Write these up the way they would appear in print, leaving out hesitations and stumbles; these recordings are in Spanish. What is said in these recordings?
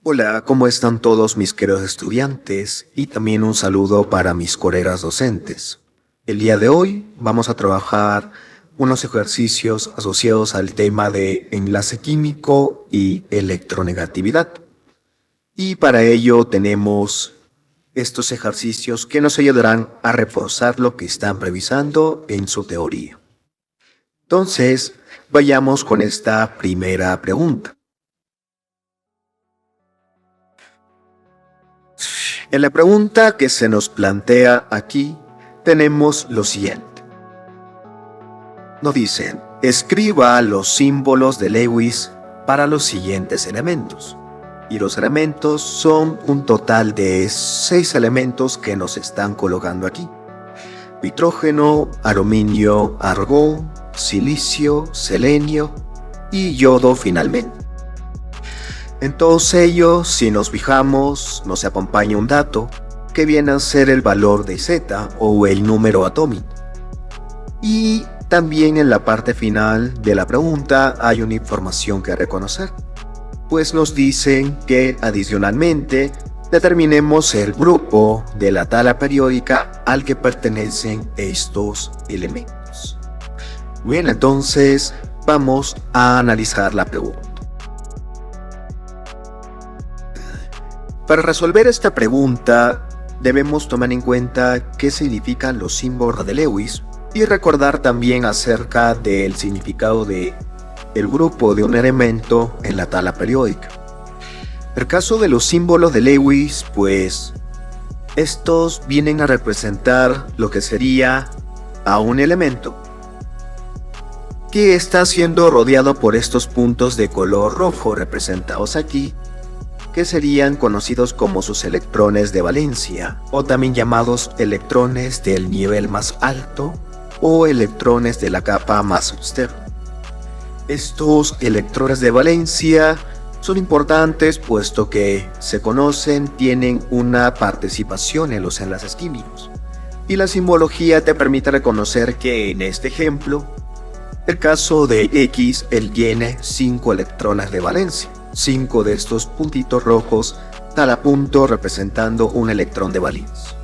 Hola, ¿cómo están todos mis queridos estudiantes? Y también un saludo para mis colegas docentes. El día de hoy vamos a trabajar unos ejercicios asociados al tema de enlace químico y electronegatividad. Y para ello tenemos estos ejercicios que nos ayudarán a reforzar lo que están revisando en su teoría. Entonces, vayamos con esta primera pregunta. En la pregunta que se nos plantea aquí, tenemos lo siguiente. Nos dicen, escriba los símbolos de Lewis para los siguientes elementos. Y los elementos son un total de 6 elementos que nos están colocando aquí. Nitrógeno, aluminio, argón, silicio, selenio y yodo finalmente. En todos ellos, si nos fijamos, nos acompaña un dato que viene a ser el valor de Z o el número atómico. Y también en la parte final de la pregunta hay una información que reconocer, pues nos dicen que adicionalmente determinemos el grupo de la tabla periódica al que pertenecen estos elementos. Bien, entonces vamos a analizar la pregunta. Para resolver esta pregunta, debemos tomar en cuenta qué significan los símbolos de Lewis y recordar también acerca del significado de el grupo de un elemento en la tabla periódica. En el caso de los símbolos de Lewis, pues estos vienen a representar lo que sería a un elemento que está siendo rodeado por estos puntos de color rojo representados aquí, que serían conocidos como sus electrones de valencia, o también llamados electrones del nivel más alto o electrones de la capa más externa. Estos electrones de valencia son importantes puesto que se conocen, tienen una participación en los enlaces químicos, y la simbología te permite reconocer que en este ejemplo, el caso de X, él tiene 5 electrones de valencia. 5 de estos puntitos rojos cada punto representando un electrón de valencia.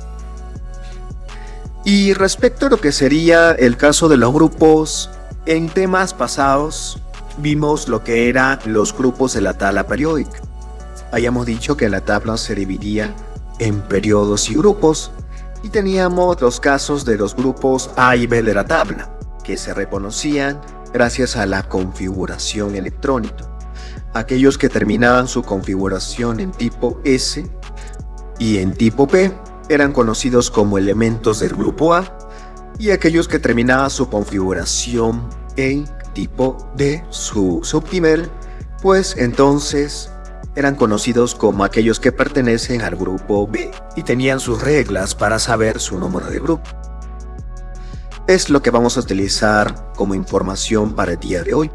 Y respecto a lo que sería el caso de los grupos, en temas pasados vimos lo que eran los grupos de la tabla periódica. Habíamos dicho que la tabla se dividía en periodos y grupos, y teníamos los casos de los grupos A y B de la tabla, que se reconocían gracias a la configuración electrónica. Aquellos que terminaban su configuración en tipo S y en tipo P eran conocidos como elementos del grupo A, y aquellos que terminaban su configuración en tipo D, su subnivel, pues entonces eran conocidos como aquellos que pertenecen al grupo B y tenían sus reglas para saber su número de grupo. Es lo que vamos a utilizar como información para el día de hoy.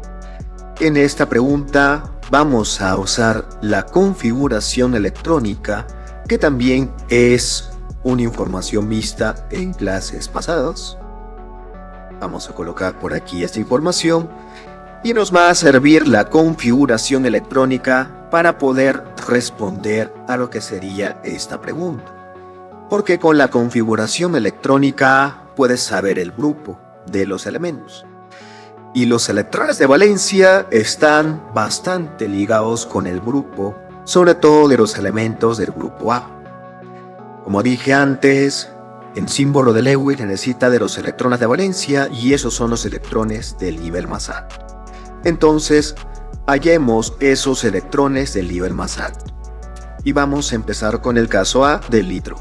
En esta pregunta vamos a usar la configuración electrónica, que también es una información vista en clases pasadas. Vamos a colocar por aquí esta información y nos va a servir la configuración electrónica para poder responder a lo que sería esta pregunta. Porque con la configuración electrónica puedes saber el grupo de los elementos. Y los electrones de valencia están bastante ligados con el grupo, sobre todo de los elementos del grupo A. Como dije antes, el símbolo de Lewis necesita de los electrones de valencia y esos son los electrones del nivel más alto. Entonces, hallemos esos electrones del nivel más alto. Y vamos a empezar con el caso A del litro.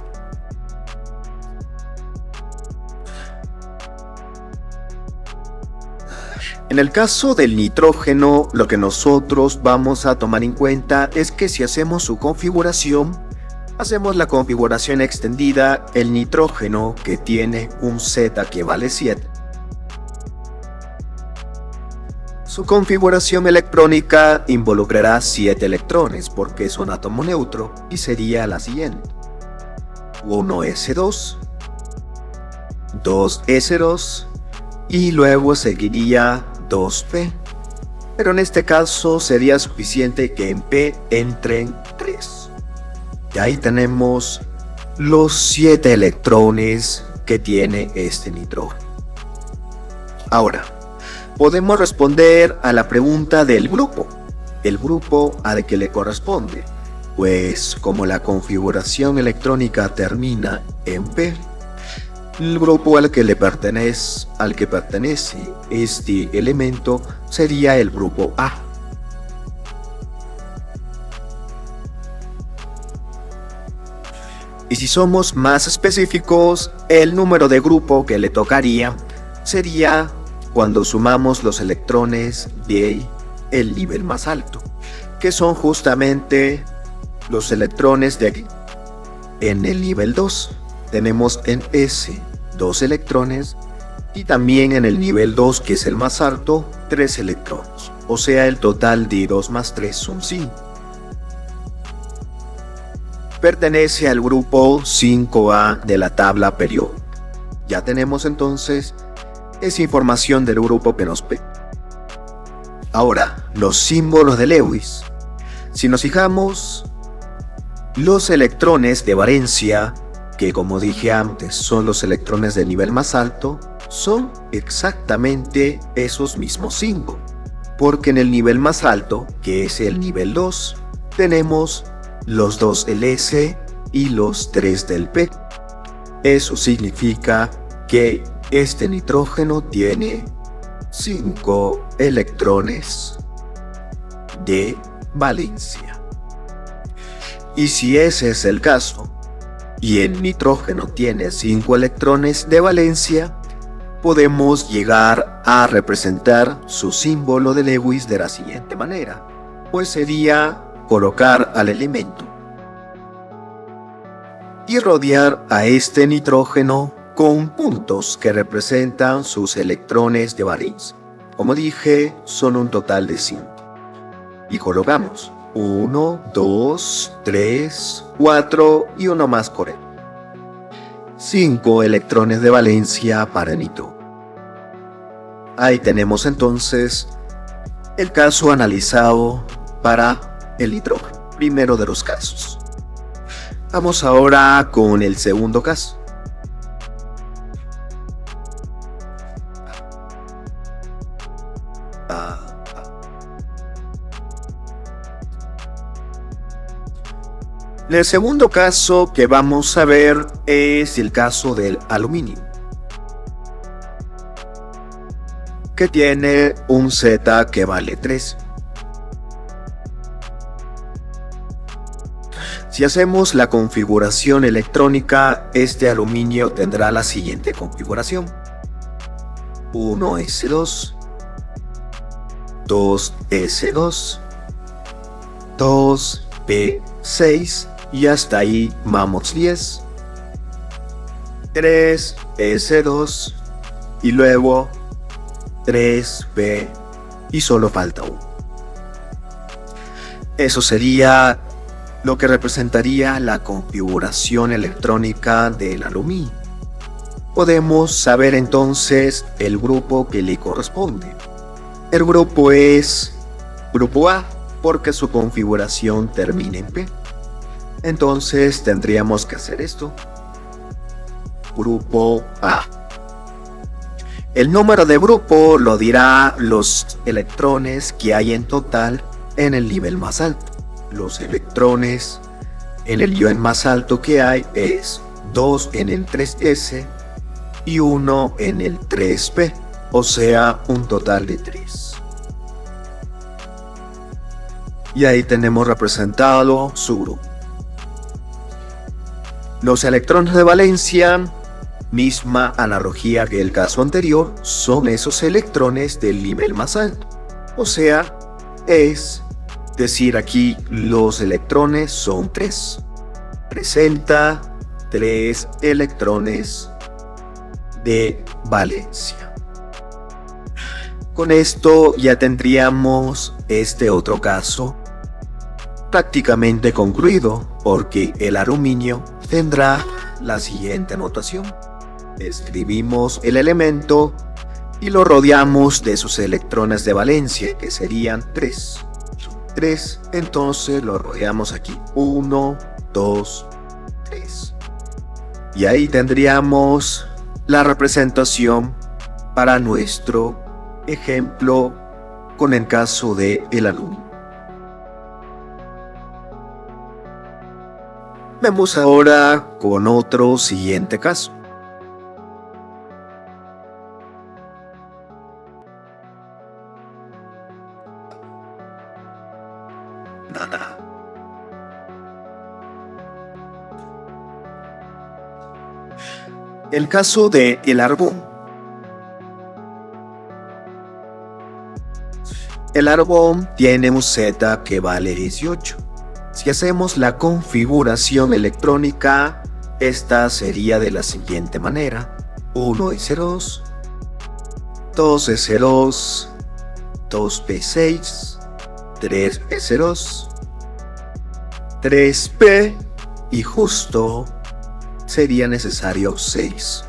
En el caso del nitrógeno, lo que nosotros vamos a tomar en cuenta es que si hacemos su configuración, hacemos la configuración extendida, el nitrógeno que tiene un Z que vale 7. Su configuración electrónica involucrará 7 electrones porque es un átomo neutro y sería la siguiente: 1s2, 2s2 y luego seguiría 2p pero en este caso sería suficiente que en P entren 3. Y ahí tenemos los 7 electrones que tiene este nitrógeno. Ahora, podemos responder a la pregunta del grupo. ¿El grupo al que le corresponde? Pues como la configuración electrónica termina en P, el grupo al que pertenece este elemento sería el grupo A. Y si somos más específicos, el número de grupo que le tocaría sería cuando sumamos los electrones de el nivel más alto, que son justamente los electrones de aquí. En el nivel 2 tenemos en S 2 electrones y también en el nivel 2, que es el más alto, 3 electrones. O sea, el total de 2 más 3 son 5. Pertenece al grupo 5A de la tabla periódica. Ya tenemos entonces esa información del grupo que nos pide. Ahora, los símbolos de Lewis. Si nos fijamos, los electrones de valencia, que como dije antes son los electrones del nivel más alto, son exactamente esos mismos 5. Porque en el nivel más alto, que es el nivel 2, tenemos los 2 del S y los 3 del P. Eso significa que este nitrógeno tiene 5 electrones de valencia. Y si ese es el caso, y el nitrógeno tiene 5 electrones de valencia, podemos llegar a representar su símbolo de Lewis de la siguiente manera, pues sería colocar al elemento y rodear a este nitrógeno con puntos que representan sus electrones de valencia. Como dije, son un total de 5. Y colocamos 1, 2, 3, 4 y uno más por él. 5 electrones de valencia para nitrógeno. Ahí tenemos entonces el caso analizado para el nitrógeno, primero de los casos. Vamos ahora con el segundo caso. El segundo caso que vamos a ver es el caso del aluminio, que tiene un Z que vale 3. Si hacemos la configuración electrónica, este aluminio tendrá la siguiente configuración: 1S2, 2S2, 2P6 y hasta ahí vamos 10, 3S2 y luego 3P y solo falta 1. Eso sería lo que representaría la configuración electrónica del aluminio. Podemos saber entonces el grupo que le corresponde. El grupo es grupo A porque su configuración termina en P. Entonces tendríamos que hacer esto. Grupo A. El número de grupo lo dirá los electrones que hay en total en el nivel más alto. Los electrones en el ion más alto que hay es 2 en el 3S y 1 en el 3P, o sea, un total de 3. Y ahí tenemos representado su grupo. Los electrones de valencia, misma analogía que el caso anterior, son esos electrones del nivel más alto. O sea, es decir, aquí los electrones son 3. Presenta 3 electrones de valencia. Con esto ya tendríamos este otro caso prácticamente concluido, porque el aluminio tendrá la siguiente notación. Escribimos el elemento y lo rodeamos de sus electrones de valencia, que serían 3. 3, entonces lo rodeamos aquí. 1, 2, 3. Y ahí tendríamos la representación para nuestro ejemplo con el caso de el alumno. Vemos ahora con otro siguiente caso. Nada. El caso de el argón. El argón tiene un Z que vale 18. Si hacemos la configuración electrónica, esta sería de la siguiente manera: 1S2, 2S2, 2P6, 3S2, 3P y justo sería necesario 6.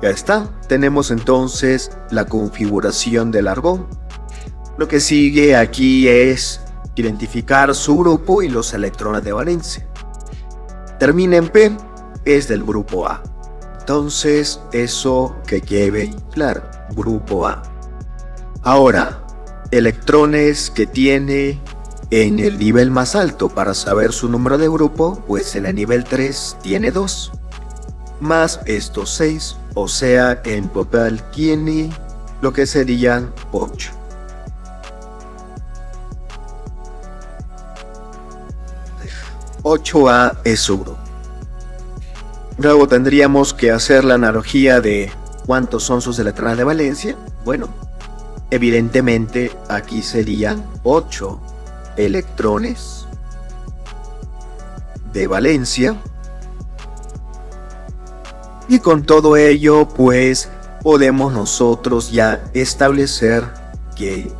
Ya está, tenemos entonces la configuración del argón. Lo que sigue aquí es identificar su grupo y los electrones de valencia. Termina en P, es del grupo A. Entonces, eso que quede claro, grupo A. Ahora, electrones que tiene en el nivel más alto para saber su número de grupo, pues en el nivel 3 tiene 2, más estos 6, o sea, en total tiene lo que serían 8. A es su grupo. Luego tendríamos que hacer la analogía de cuántos son sus electrones de valencia. Bueno, evidentemente aquí serían 8 electrones de valencia. Y con todo ello, pues podemos nosotros ya establecer que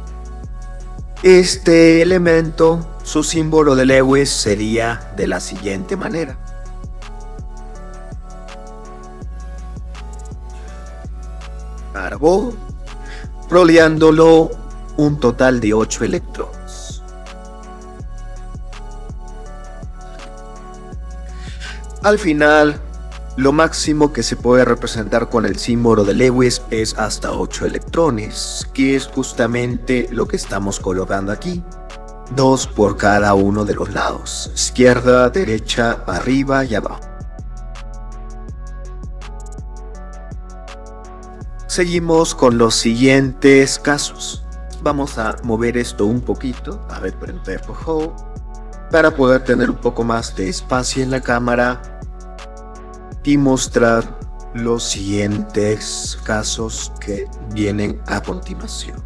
este elemento, su símbolo de Lewis sería de la siguiente manera. Argón, rodeándolo un total de 8 electrones. Al final, lo máximo que se puede representar con el símbolo de Lewis es hasta 8 electrones, que es justamente lo que estamos colocando aquí. 2 por cada uno de los lados, izquierda, derecha, arriba y abajo. Seguimos con los siguientes casos. Vamos a mover esto un poquito, a ver, para poder tener un poco más de espacio en la cámara y mostrar los siguientes casos que vienen a continuación.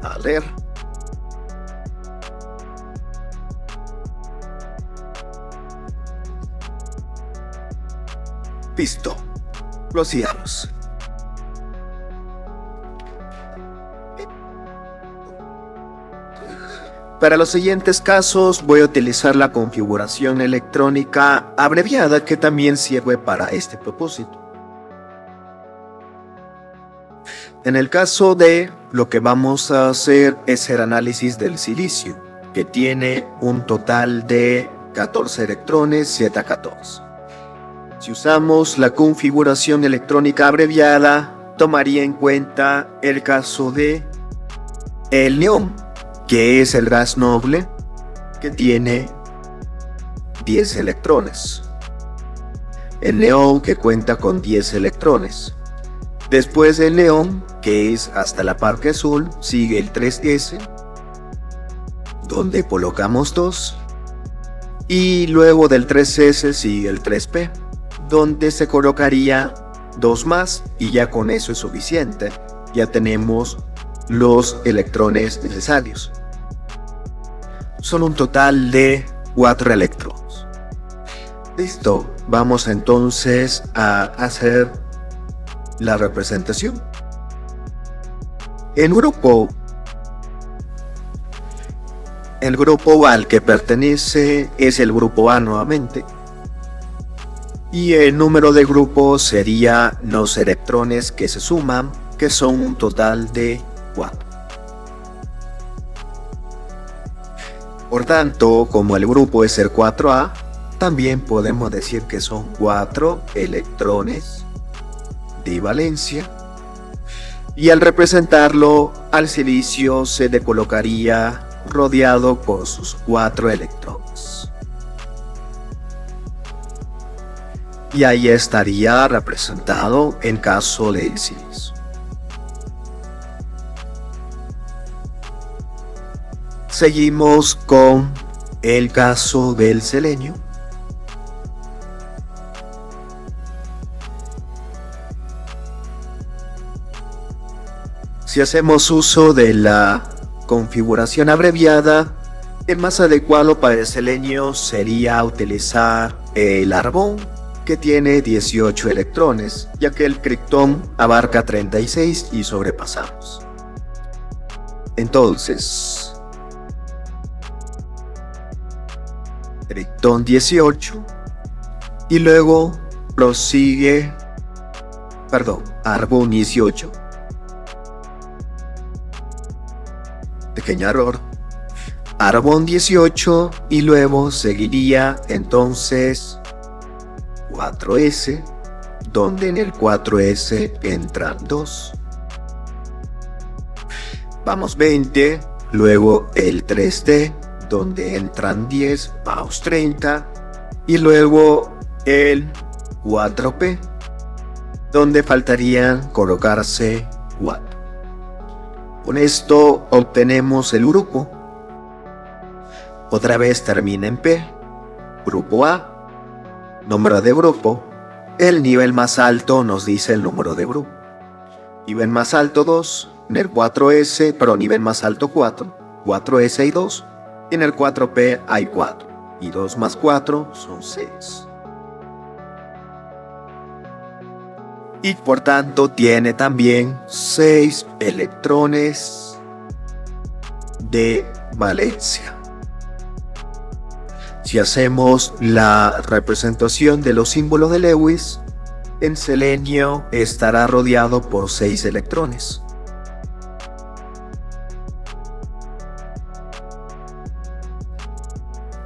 A ver. Listo. Prosigamos. Para los siguientes casos voy a utilizar la configuración electrónica abreviada que también sirve para este propósito. En el caso de lo que vamos a hacer es el análisis del silicio, que tiene un total de 14 electrones Z14. Si usamos la configuración electrónica abreviada, tomaría en cuenta el caso de el neón, que es el gas noble, que tiene 10 electrones. El neón, que cuenta con 10 electrones. Después del neón, que es hasta la parte azul, sigue el 3S, donde colocamos 2. Y luego del 3S sigue el 3P, donde se colocaría 2 más, y ya con eso es suficiente. Ya tenemos los electrones necesarios. Son un total de 4 electrones. Listo, vamos entonces a hacer la representación. El grupo al que pertenece es el grupo A nuevamente. Y el número de grupos sería los electrones que se suman, que son un total de 4. Por tanto, como el grupo es el 4A, también podemos decir que son 4 electrones de valencia. Y al representarlo, al silicio se le colocaría rodeado por sus 4 electrones. Y ahí estaría representado en caso del silicio. Seguimos con el caso del selenio. Si hacemos uso de la configuración abreviada, el más adecuado para el selenio sería utilizar el argón, que tiene 18 electrones, ya que el criptón abarca 36 y sobrepasamos. Entonces, criptón 18 y luego prosigue, argón 18. Pequeño error. Argón 18 y luego seguiría entonces 4S, donde en el 4S entran 2. Vamos 20, luego el 3D, donde entran 10, vamos 30, y luego el 4P, donde faltarían colocarse 4. Con esto obtenemos el grupo. Otra vez termina en P. Grupo A. Número de grupo. El nivel más alto nos dice el número de grupo. Nivel más alto 2. En el 4S, pero nivel más alto 4. 4S y 2. Y en el 4P hay 4. Y 2 más 4 son 6. Y por tanto tiene también 6 electrones de valencia. Si hacemos la representación de los símbolos de Lewis, en selenio estará rodeado por 6 electrones.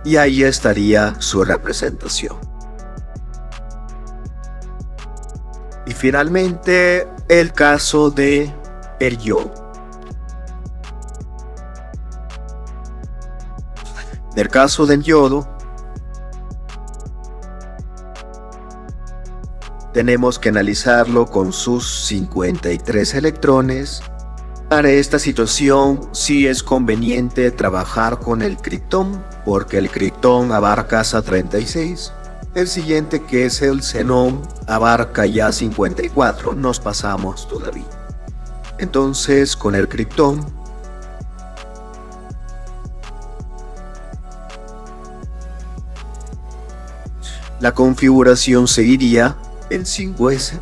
Y ahí estaría su representación. Y finalmente, el caso de el yodo. En el caso del yodo, tenemos que analizarlo con sus 53 electrones. Para esta situación, sí es conveniente trabajar con el criptón, porque el criptón abarca hasta 36. El siguiente, que es el xenón, abarca ya 54, nos pasamos todavía. Entonces, con el criptón, la configuración seguiría en 5S,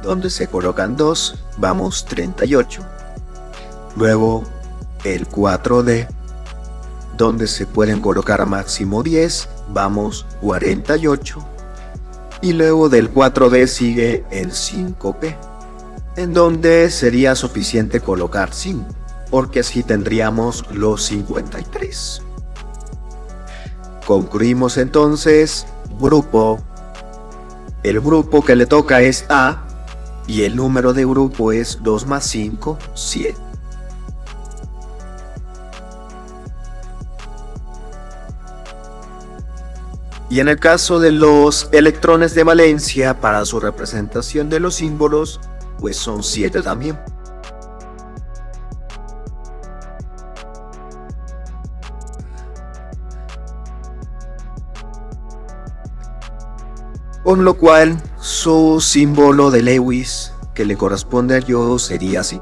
donde se colocan 2, vamos 38. Luego el 4D, donde se pueden colocar máximo 10, vamos 48. Y luego del 4D sigue el 5P, en donde sería suficiente colocar 5, porque así tendríamos los 53. Concluimos entonces, grupo. El grupo que le toca es A, y el número de grupo es 2 más 5, 7. Y en el caso de los electrones de valencia, para su representación de los símbolos, pues son 7 también. Con lo cual, su símbolo de Lewis, que le corresponde al yodo, sería así.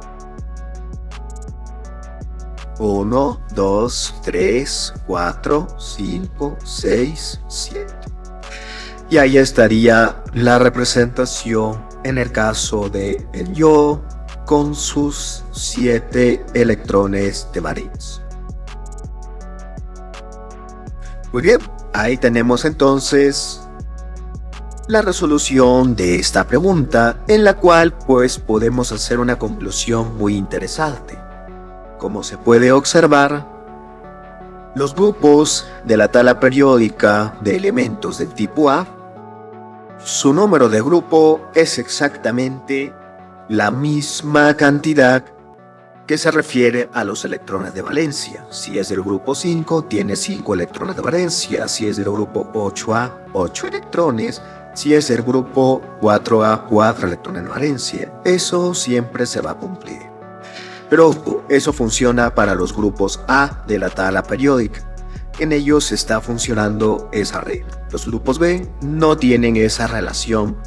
1, 2, 3, 4, 5, 6, 7. Y ahí estaría la representación en el caso de el yodo con sus 7 electrones de valencia. Muy bien, ahí tenemos entonces la resolución de esta pregunta, en la cual pues podemos hacer una conclusión muy interesante. Como se puede observar, los grupos de la tabla periódica de elementos del tipo A, su número de grupo es exactamente la misma cantidad que se refiere a los electrones de valencia. Si es del grupo 5, tiene 5 electrones de valencia. Si es del grupo 8A, 8 electrones. Si es del grupo 4A, 4 electrones de valencia. Eso siempre se va a cumplir. Pero eso funciona para los grupos A de la tabla periódica. En ellos está funcionando esa regla. Los grupos B no tienen esa relación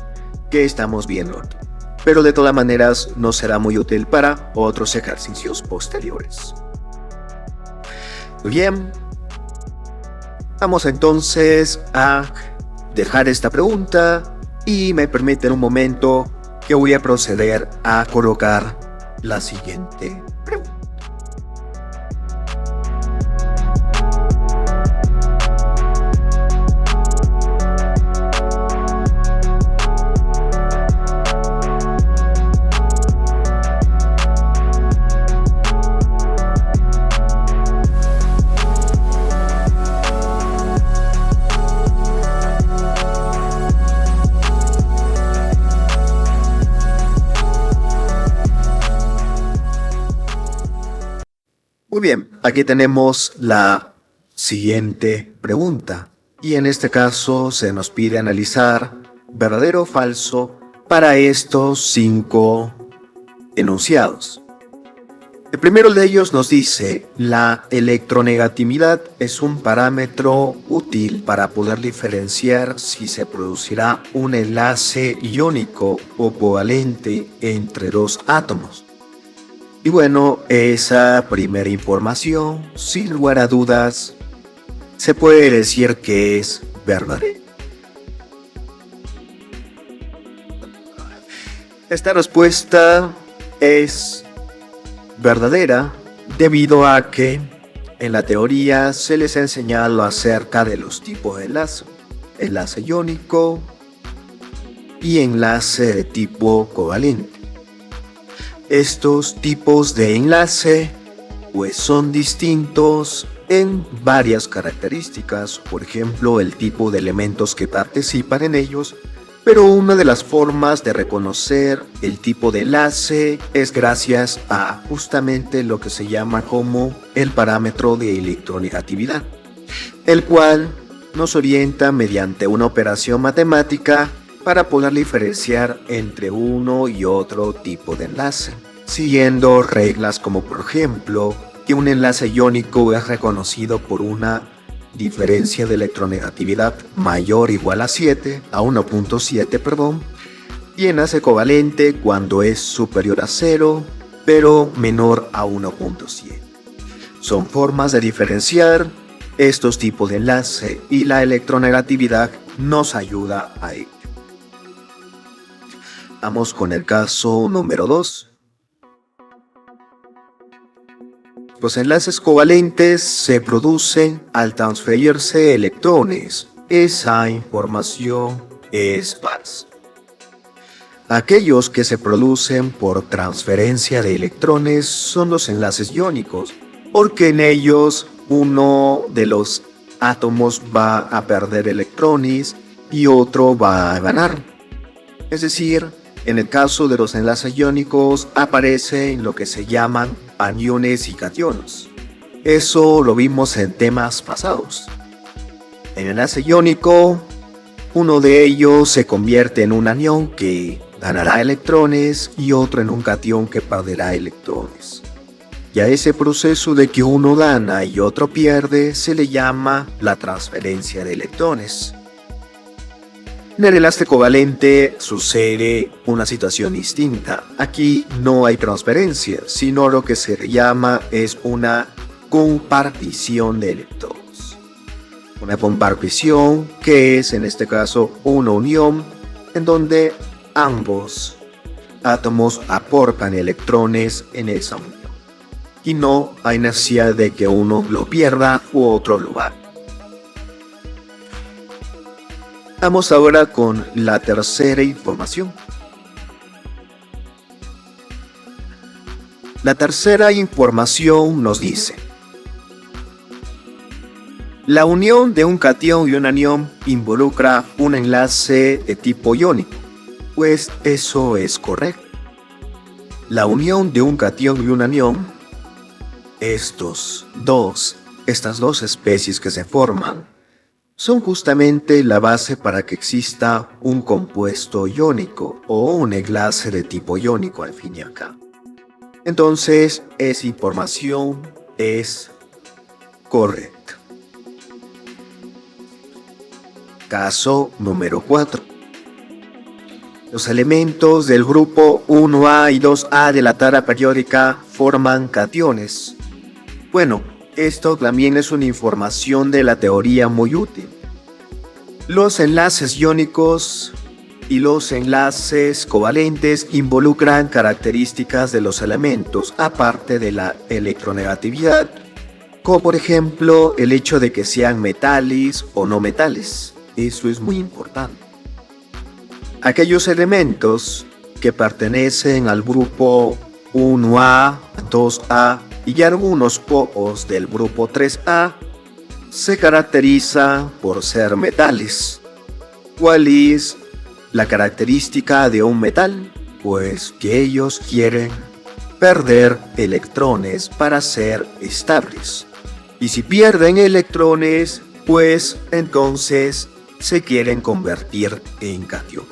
que estamos viendo aquí, pero de todas maneras no será muy útil para otros ejercicios posteriores. Muy bien, vamos entonces a dejar esta pregunta y me permiten un momento que voy a proceder a colocar la siguiente pregunta. Muy bien, aquí tenemos la siguiente pregunta y en este caso se nos pide analizar verdadero o falso para estos 5 enunciados. El primero de ellos nos dice: la electronegatividad es un parámetro útil para poder diferenciar si se producirá un enlace iónico o covalente entre dos átomos. Y bueno, esa primera información, sin lugar a dudas, se puede decir que es verdadera. Esta respuesta es verdadera debido a que en la teoría se les ha enseñado acerca de los tipos de enlace: enlace iónico y enlace de tipo covalente. Estos tipos de enlace pues son distintos en varias características, por ejemplo el tipo de elementos que participan en ellos, pero una de las formas de reconocer el tipo de enlace es gracias a justamente lo que se llama como el parámetro de electronegatividad, el cual nos orienta mediante una operación matemática para poder diferenciar entre uno y otro tipo de enlace, siguiendo reglas como por ejemplo que un enlace iónico es reconocido por una diferencia de electronegatividad mayor o igual a 1.7, y enlace covalente cuando es superior a 0 pero menor a 1.7. Son formas de diferenciar estos tipos de enlace y la electronegatividad nos ayuda a ello. Vamos con el caso número 2. Los enlaces covalentes se producen al transferirse electrones. Esa información es falsa. Aquellos que se producen por transferencia de electrones son los enlaces iónicos, porque en ellos uno de los átomos va a perder electrones y otro va a ganar. Es decir, en el caso de los enlaces iónicos aparecen lo que se llaman aniones y cationes. Eso lo vimos en temas pasados. En el enlace iónico, uno de ellos se convierte en un anión que ganará electrones y otro en un catión que perderá electrones. Y a ese proceso de que uno gana y otro pierde se le llama la transferencia de electrones. En el enlace covalente sucede una situación distinta. Aquí no hay transferencia, sino lo que se llama es una compartición de electrones. Una compartición que es en este caso una unión en donde ambos átomos aportan electrones en esa unión. Y no hay necesidad de que uno lo pierda u otro lo haga. Vamos ahora con la tercera información. La tercera información nos dice: la unión de un catión y un anión involucra un enlace de tipo iónico. Pues eso es correcto. La unión de un catión y un anión, estas dos especies que se forman, son justamente la base para que exista un compuesto iónico o un enlace de tipo iónico al fin y al cabo. Entonces, esa información es correcta. Caso número 4. Los elementos del grupo 1A y 2A de la tabla periódica forman cationes. Bueno, esto también es una información de la teoría muy útil. Los enlaces iónicos y los enlaces covalentes involucran características de los elementos, aparte de la electronegatividad, como por ejemplo el hecho de que sean metales o no metales. Eso es muy importante. Aquellos elementos que pertenecen al grupo 1A, 2A y algunos pocos del grupo 3A se caracterizan por ser metales. ¿Cuál es la característica de un metal? Pues que ellos quieren perder electrones para ser estables. Y si pierden electrones, pues entonces se quieren convertir en cationes.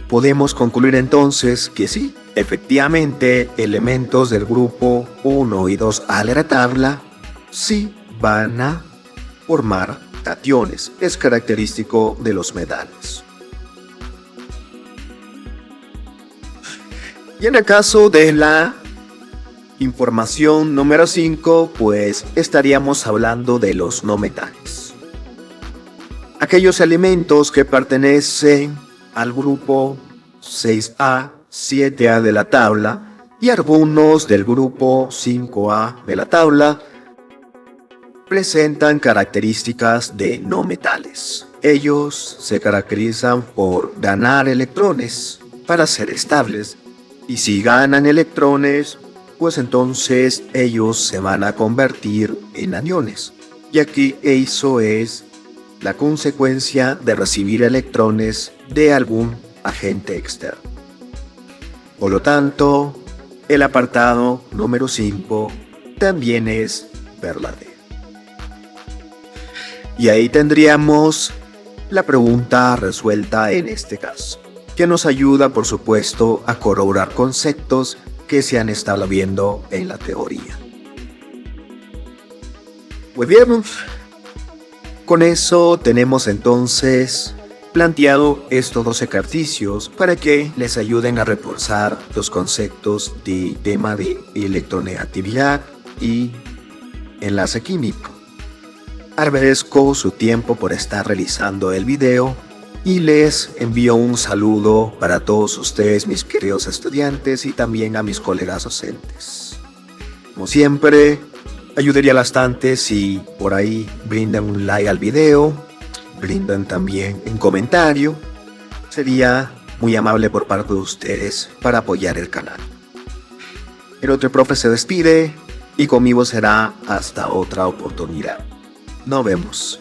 Podemos concluir entonces que sí, efectivamente, elementos del grupo 1 y 2A de la tabla sí van a formar cationes. Es característico de los metales. Y en el caso de la información número 5, pues estaríamos hablando de los no metales. Aquellos elementos que pertenecen al grupo 6A, 7A de la tabla y algunos del grupo 5A de la tabla presentan características de no metales. Ellos se caracterizan por ganar electrones para ser estables, y si ganan electrones, pues entonces ellos se van a convertir en aniones. Y aquí eso es la consecuencia de recibir electrones de algún agente externo. Por lo tanto, el apartado número 5 también es verdadero. Y ahí tendríamos la pregunta resuelta en este caso, que nos ayuda, por supuesto, a corroborar conceptos que se han estado viendo en la teoría. Muy bien, con eso tenemos entonces planteado estos 2 ejercicios para que les ayuden a reforzar los conceptos de tema de electronegatividad y enlace químico. Agradezco su tiempo por estar realizando el video y les envío un saludo para todos ustedes, mis queridos estudiantes, y también a mis colegas docentes. Como siempre, ayudaría bastante si por ahí brindan un like al video, brindan también un comentario. Sería muy amable por parte de ustedes para apoyar el canal. El otro profe se despide y conmigo será hasta otra oportunidad. Nos vemos.